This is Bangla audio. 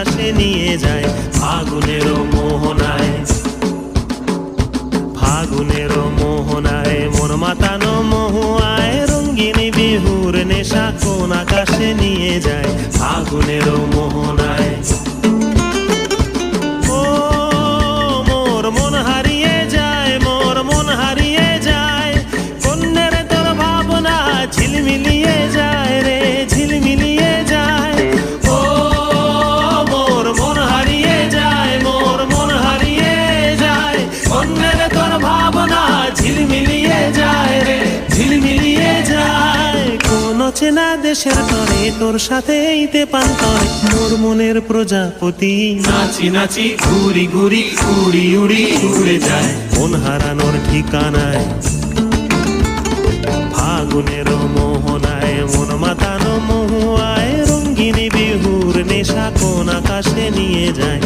আকাশে নিয়ে যায় ফাগুনের মোহনায়। ফাগুনের মোহনায় মন মাতানো মহুয়ায় রঙিন বিহুর নেশা কোন আকাশে নিয়ে যায় ফাগুনের মোহনায়। ও মোর মন হারিয়ে যায়, মোর মন হারিয়ে যায়, কন্যের তোর ভাবনা ঝিলমিলিয়ে যায় রে, ঝিলমিলিয়ে যায়। ও মোর মন হারিয়ে যায়, মোর মন হারিয়ে যায়, কন্যের তোর ভাবনা ঝিলমিলিয়ে যায় রে, ঝিলমিলিয়ে যায়। কোন চেনা দেশের তরে তোর সাথে ইতে পান্তরে মোর মনের প্রজাপতি নাচি নাচি ঘুরি ঘুরি উড়ি উড়ি উড়ে যায় মন হারানোর ঠিকানায়। ফাগুনের মোহনায় মন মাতানো মহুয়ায় রঙ্গিনী বিহুর নেশা কোন আকাশে নিয়ে যায়।